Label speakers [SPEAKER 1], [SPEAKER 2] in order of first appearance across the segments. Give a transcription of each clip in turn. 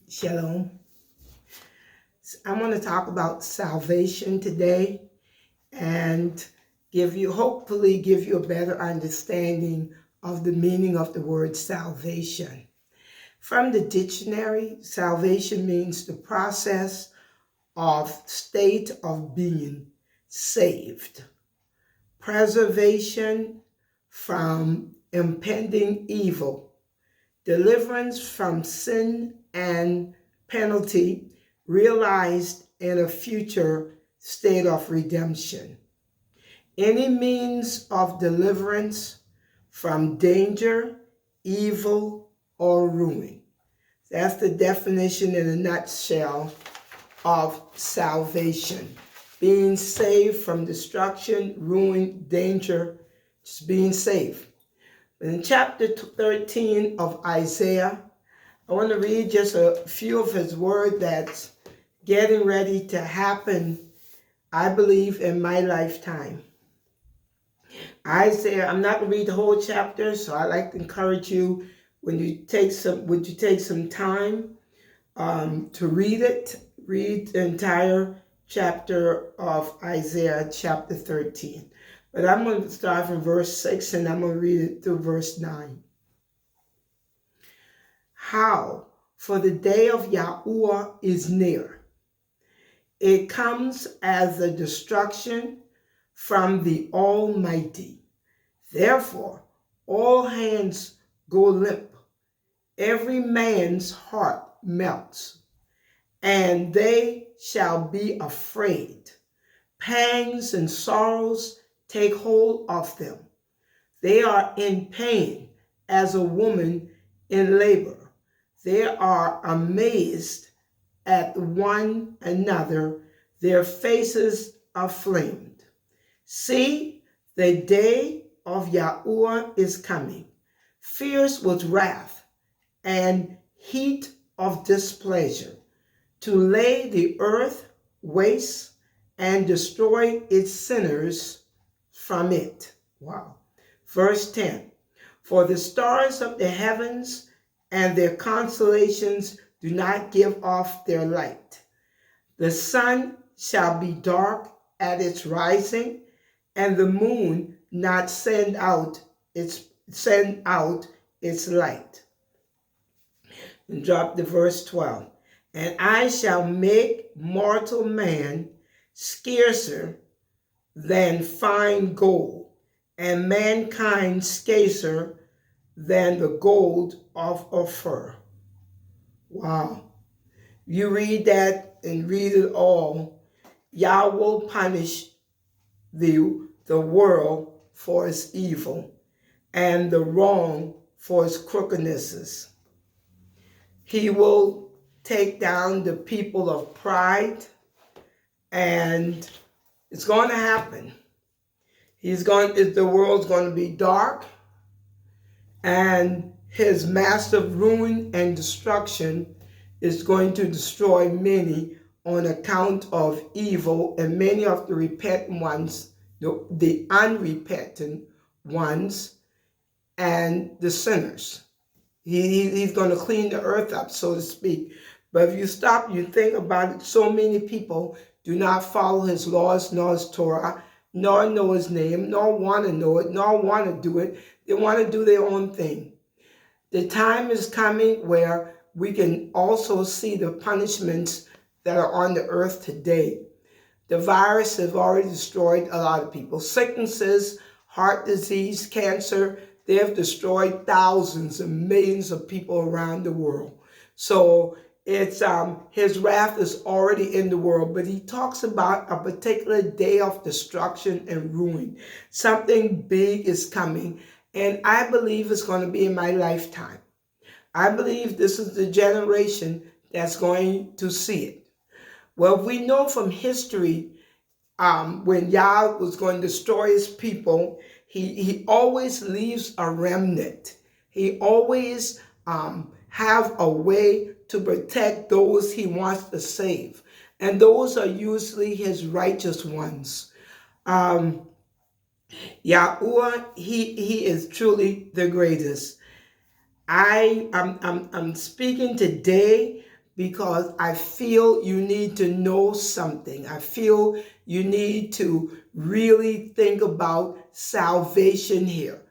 [SPEAKER 1] Shalom. I'm going to talk about salvation today and hopefully give you a better understanding of the meaning of the word salvation. From the dictionary, salvation means the process of state of being saved, preservation from impending evil, deliverance from sin and penalty, realized in a future state of redemption. Any means of deliverance from danger, evil, or ruin. That's the definition in a nutshell of salvation. Being saved from destruction, ruin, danger, just being saved. In chapter 13 of Isaiah, I want to read just a few of his words that's getting ready to happen, I believe, in my lifetime. Isaiah, I'm not going to read the whole chapter, so I like to encourage you, would you take some time to read it? Read the entire chapter of Isaiah, chapter 13. But I'm going to start from verse 6 and I'm going to read it through verse 9. How? For the day of Yahuwah is near. It comes as a destruction from the Almighty. Therefore, all hands go limp. Every man's heart melts, and they shall be afraid. Pangs and sorrows take hold of them. They are in pain as a woman in labor. They are amazed at one another. Their faces are flamed. See, the day of Yahuwah is coming, fierce with wrath and heat of displeasure, to lay the earth waste and destroy its sinners from it. Wow. Verse 10. For the stars of the heavens and their constellations do not give off their light. The sun shall be dark at its rising, and the moon not send out its light. And drop to verse 12. And I shall make mortal man scarcer than fine gold, and mankind scarcer than the gold of Ophir. Wow. You read that and read it all. Yah will punish the world for its evil and the wrong for its crookednesses. He will take down the people of pride, and it's going to happen. The world's going to be dark, and his massive ruin and destruction is going to destroy many on account of evil, and many of the repentant ones, the unrepentant ones, and the sinners. He's going to clean the earth up, so to speak. But if you stop, you think about it, so many people do not follow his laws, nor his Torah, nor know his name, nor want to know it, nor want to do it. They want to do their own thing. The time is coming where we can also see the punishments that are on the earth today. The virus has already destroyed a lot of people. Sicknesses, heart disease, cancer, they have destroyed thousands and millions of people around the world. So it's his wrath is already in the world, but he talks about a particular day of destruction and ruin. Something big is coming, and I believe it's going to be in my lifetime. I believe this is the generation that's going to see it. Well, we know from history, when Yah was going to destroy his people, he always leaves a remnant. He always have a way to protect those he wants to save. And those are usually his righteous ones. Yahuwah, he is truly the greatest. I'm speaking today because I feel you need to know something. I feel you need to really think about salvation here,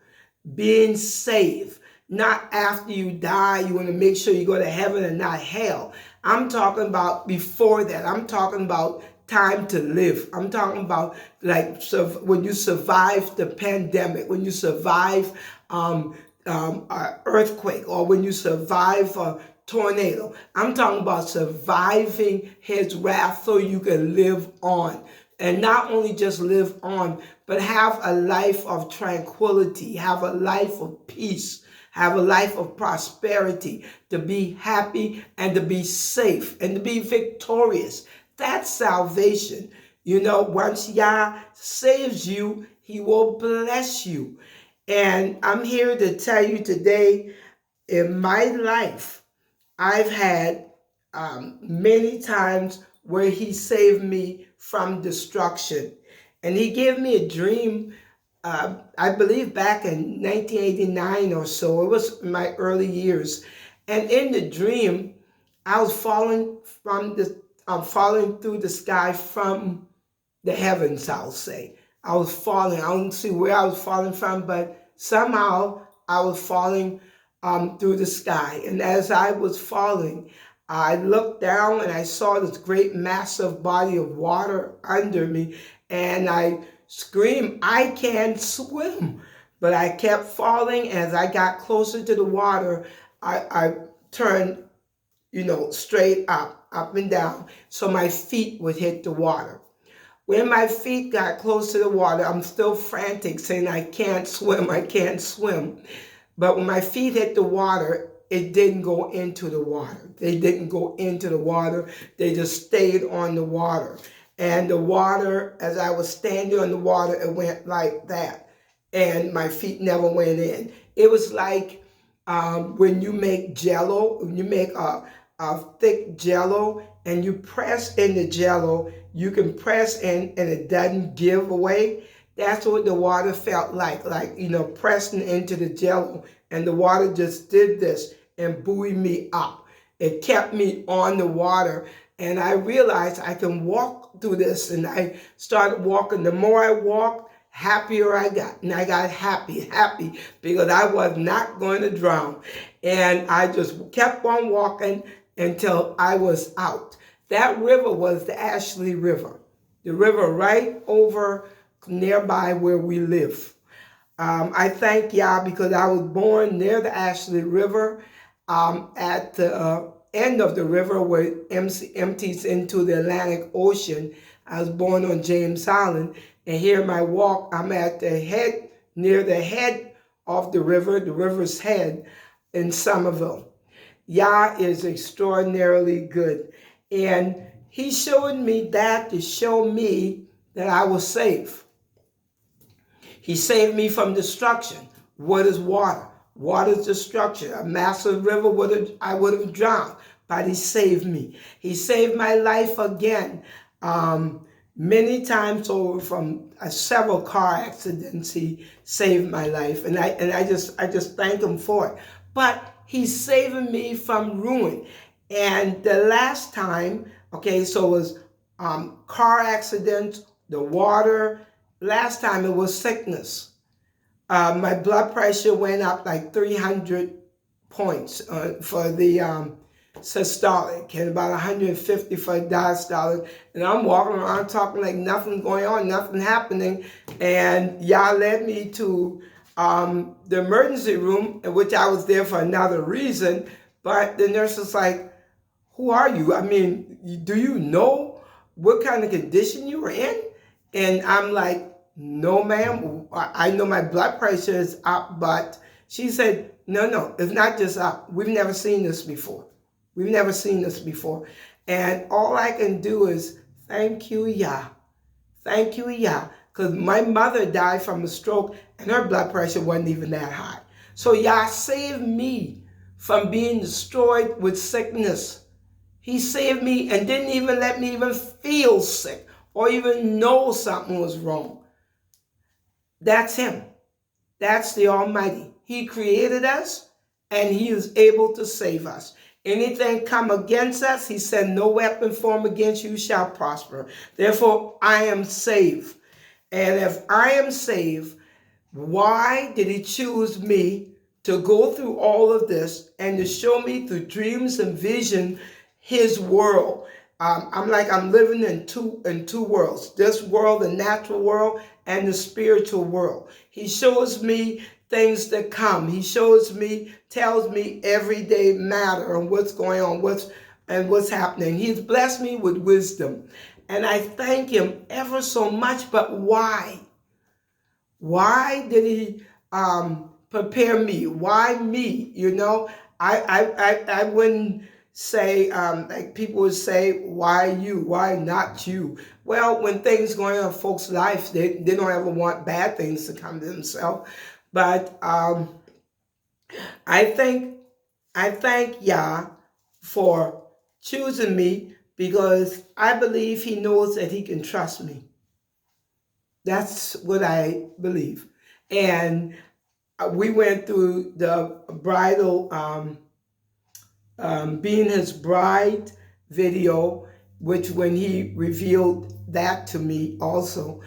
[SPEAKER 1] being saved. Not after you die, you want to make sure you go to heaven and not hell. I'm talking about before that. I'm talking about time to live. I'm talking about like when you survive the pandemic, when you survive an earthquake, or when you survive a tornado. I'm talking about surviving his wrath so you can live on. And not only just live on, but have a life of tranquility, have a life of peace, have a life of prosperity, to be happy and to be safe and to be victorious. That's salvation. You know, once Yah saves you, he will bless you. And I'm here to tell you today, in my life, I've had many times where he saved me from destruction. And he gave me a dream, I believe back in 1989 or so. It was my early years. And in the dream, I was falling through the sky from the heavens, I'll say. I was falling. I don't see where I was falling from, but somehow I was falling through the sky. And as I was falling, I looked down and I saw this great massive body of water under me. And I screamed, I can't swim. But I kept falling. As I got closer to the water, I turned, straight up and down, so my feet would hit the water. When my feet got close to the water, I'm still frantic, saying, I can't swim, I can't swim. But when my feet hit the water, it didn't go into the water. They didn't go into the water. They just stayed on the water. And the water, as I was standing on the water, it went like that. And my feet never went in. It was like when you make jello, when you make a thick jello and you press in the jello, you can press in and it doesn't give away. That's what the water felt like pressing into the jello, and the water just did this and buoyed me up. It kept me on the water, and I realized I can walk through this, and I started walking. The more I walked, happier I got, and I got happy because I was not going to drown. And I just kept on walking until I was out. That river was the Ashley River, the river right over nearby where we live. I thank Yah because I was born near the Ashley River, at the end of the river where it empties into the Atlantic Ocean. I was born on James Island, and here my walk, I'm at the head, near the head of the river's head in Somerville. Yah is extraordinarily good. And he showed me that to show me that I was safe. He saved me from destruction. What is water? Water is destruction. A massive river I would have drowned, but he saved me. He saved my life again. Many times over from several car accidents, he saved my life, and I just thank him for it. But he's saving me from ruin. And the last time, so it was car accidents, the water. Last time it was sickness. My blood pressure went up like 300 points for the systolic, and about 150 for diastolic. And I'm walking around talking like nothing going on, nothing happening. And Yah led me to the emergency room, in which I was there for another reason. But the nurse was like, who are you? I mean, do you know what kind of condition you were in? And I'm like, no, ma'am. I know my blood pressure is up, but she said, no, it's not just up. We've never seen this before. We've never seen this before. And all I can do is thank you, Yah. Thank you, Yah. Because my mother died from a stroke, and her blood pressure wasn't even that high. So Yah saved me from being destroyed with sickness. He saved me and didn't even let me even feel sick or even know something was wrong. That's him. That's the Almighty. He created us, and he is able to save us. Anything come against us, he said, no weapon formed against you shall prosper. Therefore, I am saved. And if I am saved, why did he choose me to go through all of this and to show me through dreams and vision his world? I'm living in two worlds. This world, the natural world, and the spiritual world. He shows me things that come. He tells me everyday matter and what's going on, what's happening. He's blessed me with wisdom. And I thank him ever so much. But why? Why did he prepare me? Why me? I wouldn't say, like people would say, why you? Why not you? Well, when things going on in folks' lives, they don't ever want bad things to come to themselves. But I thank Yah for choosing me, because I believe he knows that he can trust me. That's what I believe. And we went through the bridal, being his bride video, which when he revealed that to me also,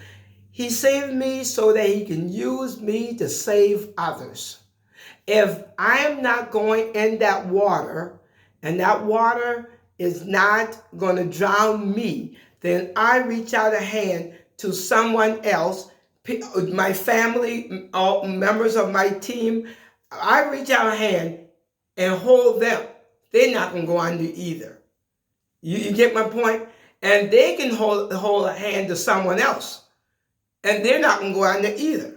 [SPEAKER 1] he saved me so that he can use me to save others. If I am not going in that water, and that water is not going to drown me, then I reach out a hand to someone else, my family, all members of my team. I reach out a hand and hold them. They're not going to go under either. You get my point? And they can hold a hand to someone else, and they're not going to go under either.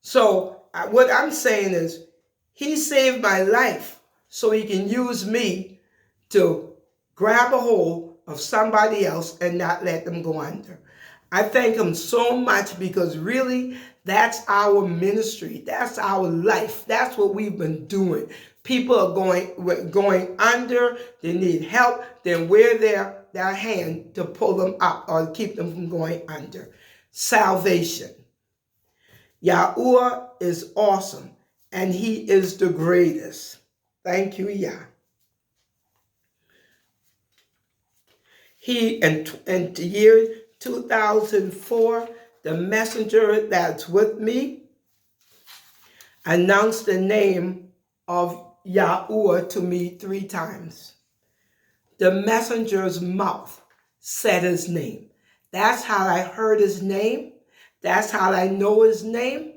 [SPEAKER 1] So what I'm saying is, he saved my life so he can use me to grab a hold of somebody else and not let them go under. I thank him so much, because really that's our ministry. That's our life. That's what we've been doing. People are going under. They need help. Then we're there, their hand to pull them up or keep them from going under. Salvation. Yahuwah is awesome, and he is the greatest. Thank you, Yah. He, in the year 2004, the messenger that's with me announced the name of Yahuwah to me 3 times. The messenger's mouth said his name. That's how I heard his name. That's how I know his name.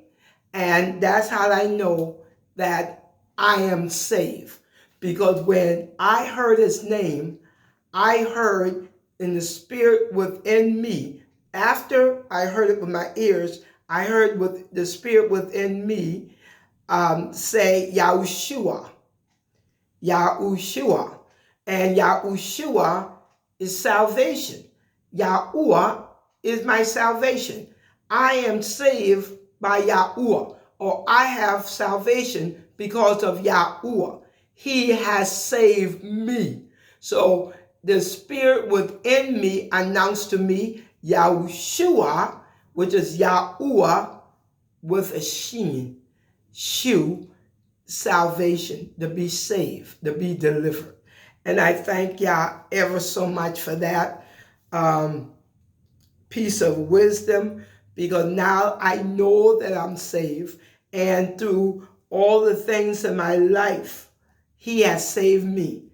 [SPEAKER 1] And that's how I know that I am saved. Because when I heard his name, I heard in the spirit within me. After I heard it with my ears, I heard with the spirit within me say Yahushua. Yahushua. And Yahushua is salvation. Yahuwah is my salvation. I am saved by Yahuwah, or I have salvation because of Yahuwah. He has saved me. So the spirit within me announced to me Yahushua, which is Yahuwah with a sheen, shu, salvation, to be saved, to be delivered. And I thank Yah ever so much for that piece of wisdom, because now I know that I'm saved, and through all the things in my life, he has saved me.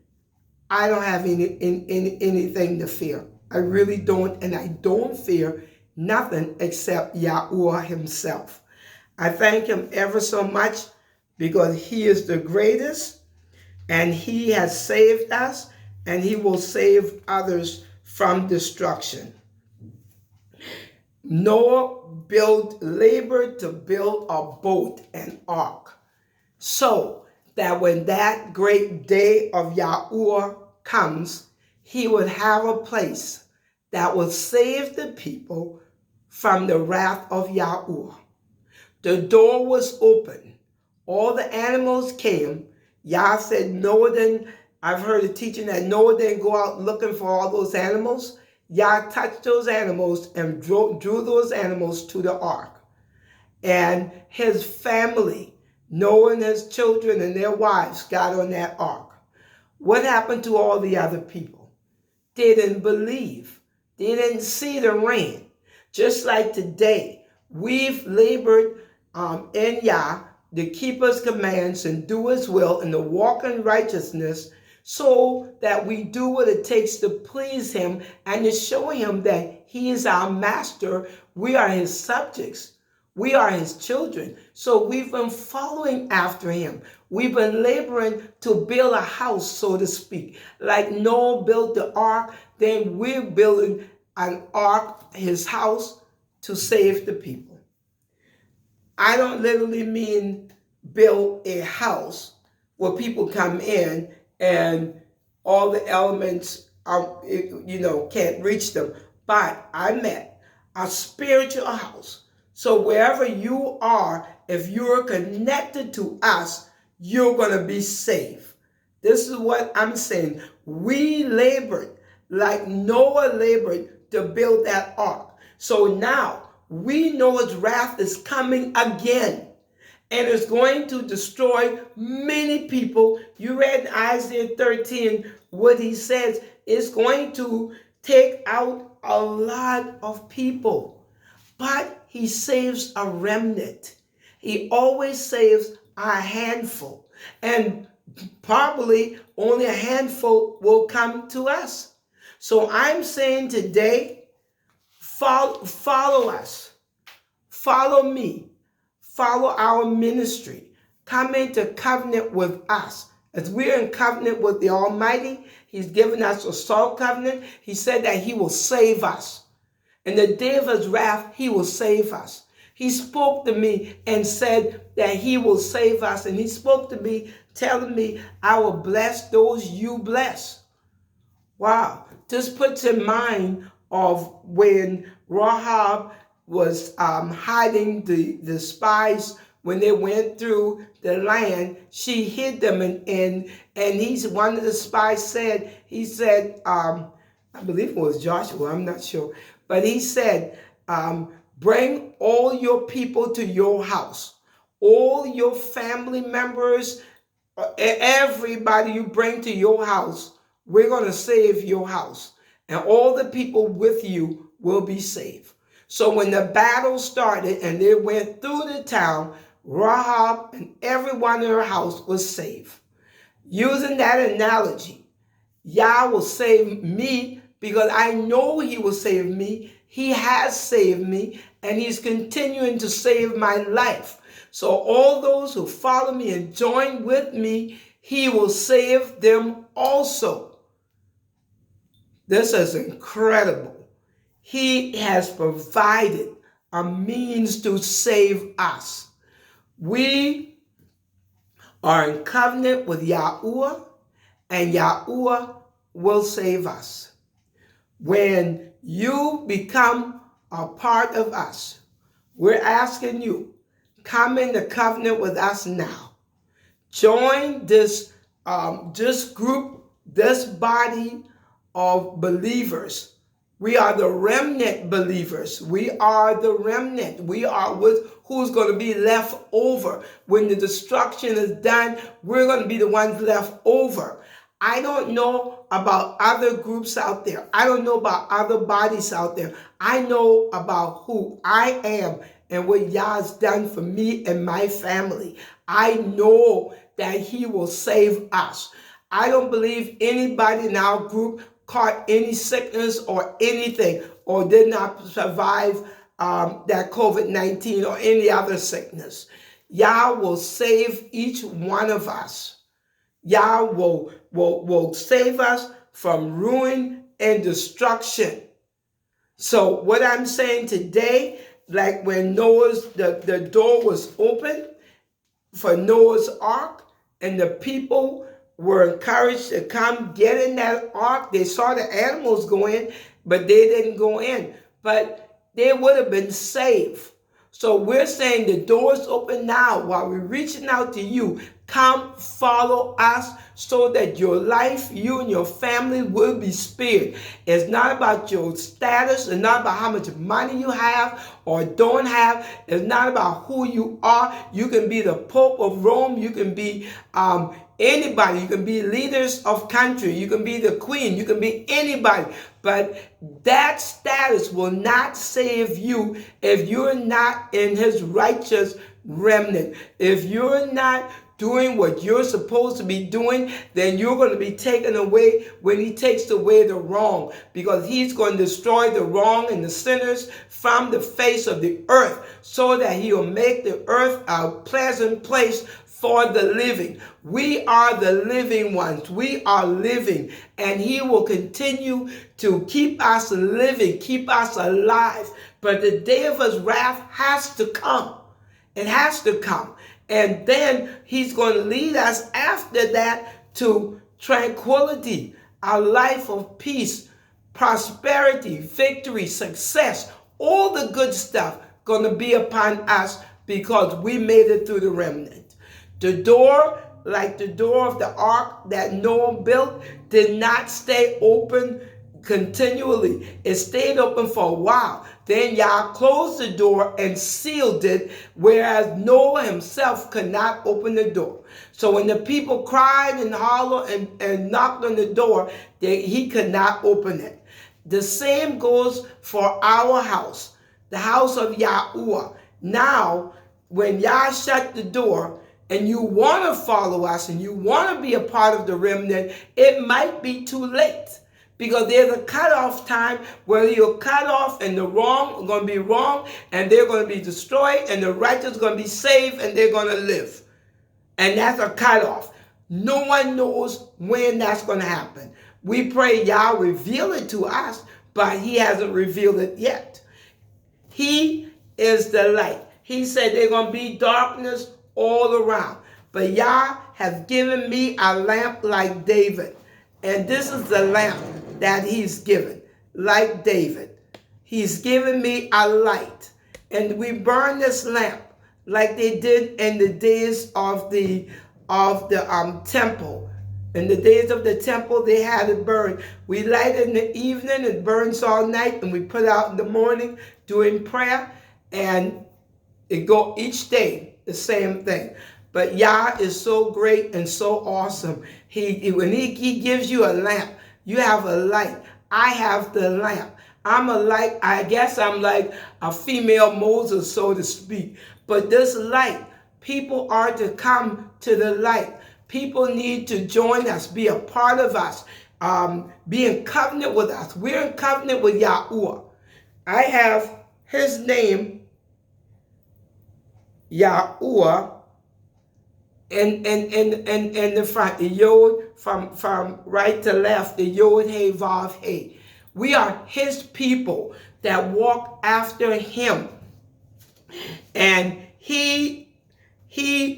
[SPEAKER 1] I don't have anything to fear. I really don't, and I don't fear nothing except Yahuwah himself. I thank him ever so much, because he is the greatest, and he has saved us, and he will save others from destruction. Noah labored to build a boat, an ark, so that when that great day of Yahuwah comes, he would have a place that would save the people from the wrath of Yahuwah. The door was open. All the animals came. Yah said Noah didn't, I've heard a teaching that Noah didn't go out looking for all those animals. Yah touched those animals and drew those animals to the ark. And his family, Noah and his children and their wives got on that ark. What happened to all the other people? They didn't believe. They didn't see the rain. Just like today, we've labored in Yah to keep his commands and do his will and to walk in righteousness so that we do what it takes to please him and to show him that he is our master. We are his subjects. We are his children. So we've been following after him. We've been laboring to build a house, so to speak. Like Noah built the ark, then we're building an ark, his house, to save the people. I don't literally mean build a house where people come in and all the elements are, can't reach them. But I meant a spiritual house. So wherever you are, if you're connected to us, you're going to be safe. This is what I'm saying. We labored like Noah labored to build that ark. So now we know his wrath is coming again and is going to destroy many people. You read in Isaiah 13 what he says. It's going to take out a lot of people. But he saves a remnant. He always saves a handful. And probably only a handful will come to us. So I'm saying today, follow us. Follow me. Follow our ministry. Come into covenant with us. As we're in covenant with the Almighty, he's given us a salt covenant. He said that he will save us. In the day of his wrath, he will save us. He spoke to me and said that he will save us. And he spoke to me telling me, I will bless those you bless. Wow. This puts in mind of when Rahab was hiding the spies when they went through the land. She hid them, and one of the spies said, I believe it was Joshua, I'm not sure, but he said, bring all your people to your house, all your family members, everybody you bring to your house, we're going to save your house, and all the people with you will be saved. So when the battle started and they went through the town, Rahab and everyone in her house was saved. Using that analogy, Yah will save me because I know he will save me. He has saved me and he's continuing to save my life. So all those who follow me and join with me, he will save them also. This is incredible. He has provided a means to save us. We are in covenant with Yahuwah, and Yahuwah will save us. When you become a part of us, we're asking you, come into covenant with us now. Join this group, this body of believers. We are the remnant believers. We are the remnant. We are who's going to be left over. When the destruction is done, we're going to be the ones left over. I don't know about other groups out there. I don't know about other bodies out there. I know about who I am and what Yah's done for me and my family. I know that he will save us. I don't believe anybody in our group caught any sickness or anything, or did not survive that COVID-19 or any other sickness. Yah will save each one of us. Yah will save us from ruin and destruction. So what I'm saying today, like when the door was open for Noah's ark and the people were encouraged to come get in that ark. They saw the animals go in, but they didn't go in. But they would have been saved. So we're saying the door's open now while we're reaching out to you. Come follow us so that your life, you and your family will be spared. It's not about your status. It's not about how much money you have or don't have. It's not about who you are. You can be the Pope of Rome. You can be anybody. You can be leaders of country. You can be the queen. You can be anybody. But that status will not save you if you're not in his righteous remnant. If you're not doing what you're supposed to be doing, then you're going to be taken away when he takes away the wrong, because he's going to destroy the wrong and the sinners from the face of the earth so that he'll make the earth a pleasant place for the living. We are the living ones. We are living, and he will continue to keep us living, keep us alive. But the day of his wrath has to come. It has to come. And then he's going to lead us after that to tranquility, a life of peace, prosperity, victory, success, all the good stuff going to be upon us because we made it through the remnant. The door, like the door of the ark that Noah built, did not stay open continually. It stayed open for a while. Then Yah closed the door and sealed it, whereas Noah himself could not open the door. So when the people cried and hollered and knocked on the door, he could not open it. The same goes for our house, the house of Yahuwah. Now, when Yah shut the door, and you want to follow us and you want to be a part of the remnant, it might be too late. Because there's a cutoff time where you're cut off and the wrong are going to be wrong and they're going to be destroyed, and the righteous are going to be saved and they're going to live. And that's a cutoff. No one knows when that's going to happen. We pray Yah reveal it to us, but he hasn't revealed it yet. He is the light. He said there's going to be darkness all around. But Yah has given me a lamp like David. And this is the lamp that he's given, like David. He's given me a light. And we burn this lamp like they did in the days of the temple. In the days of the temple, they had it burned. We light it in the evening, it burns all night, and we put it out in the morning doing prayer, and it go each day, the same thing. But Yah is so great and so awesome. When he gives you a lamp, you have a light. I have the lamp. I'm a light. I guess I'm like a female Moses, so to speak. But this light, people are to come to the light. People need to join us, be a part of us, be in covenant with us. We're in covenant with Yahuwah. I have his name, Yahuwah, in the front, the Yod from right to left, the Yod He Vav He. We are his people that walk after him, and he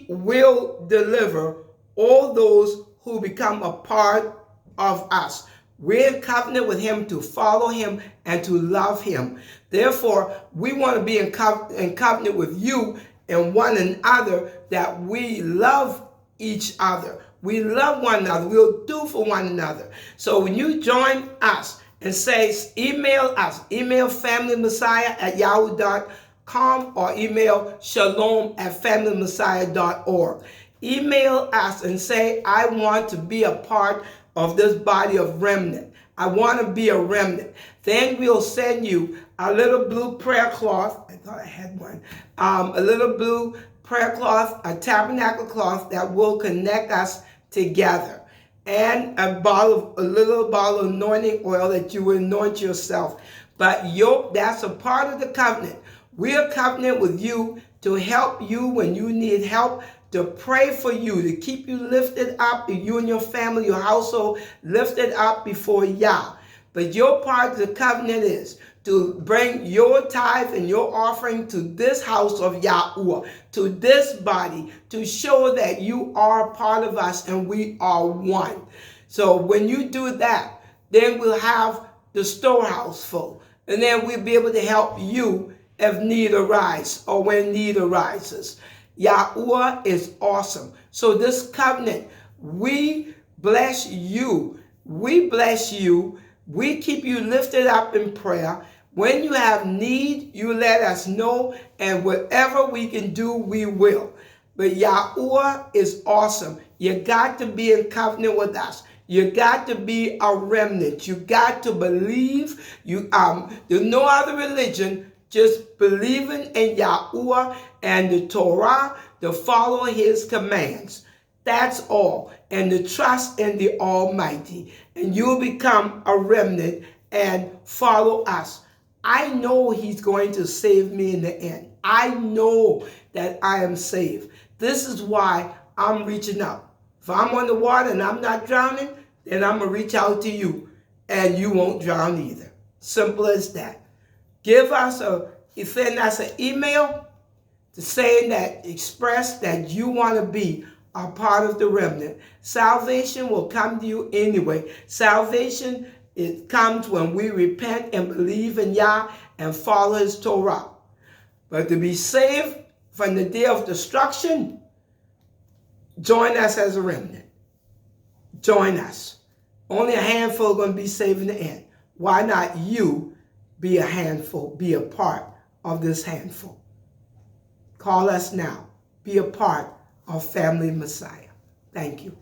[SPEAKER 1] will deliver all those who become a part of us. We're in covenant with him to follow him and to love him. Therefore, we want to be in covenant with you and one another, that we love each other. We love one another. We'll do for one another. So when you join us and say, email us, email familymessiah@yahoo.com or email shalom@familymessiah.org. Email us and say, I want to be a part of this body of remnant. I want to be a remnant. Then we'll send you a little blue prayer cloth. I thought I had one. A little blue prayer cloth, a tabernacle cloth that will connect us together. And a little bottle of anointing oil that you will anoint yourself. But that's a part of the covenant. We're covenant with you to help you when you need help, to pray for you, to keep you lifted up, you and your family, your household, lifted up before Yah. But your part of the covenant is to bring your tithe and your offering to this house of Yahuwah, to this body, to show that you are a part of us and we are one. So when you do that, then we'll have the storehouse full. And then we'll be able to help you if need arises or when need arises. Yahuwah is awesome. So this covenant, we bless you. We bless you. We keep you lifted up in prayer. When you have need, you let us know, and whatever we can do, we will. But Yahuwah is awesome. You got to be in covenant with us. You got to be a remnant. You got to believe. There's no other religion. Just believing in Yahuwah and the Torah to follow his commands. That's all. And to trust in the Almighty. And you'll become a remnant and follow us. I know he's going to save me in the end. I know that I am saved. This is why I'm reaching out. If I'm on the water and I'm not drowning, then I'm going to reach out to you. And you won't drown either. Simple as that. Send us an email to saying that, express that you want to be a part of the remnant. Salvation will come to you anyway. Salvation, it comes when we repent and believe in Yah and follow his Torah. But to be saved from the day of destruction, join us as a remnant. Join us. Only a handful are going to be saved in the end. Why not you be a handful, be a part of this handful? Call us now. Be a part of Family Messiah. Thank you.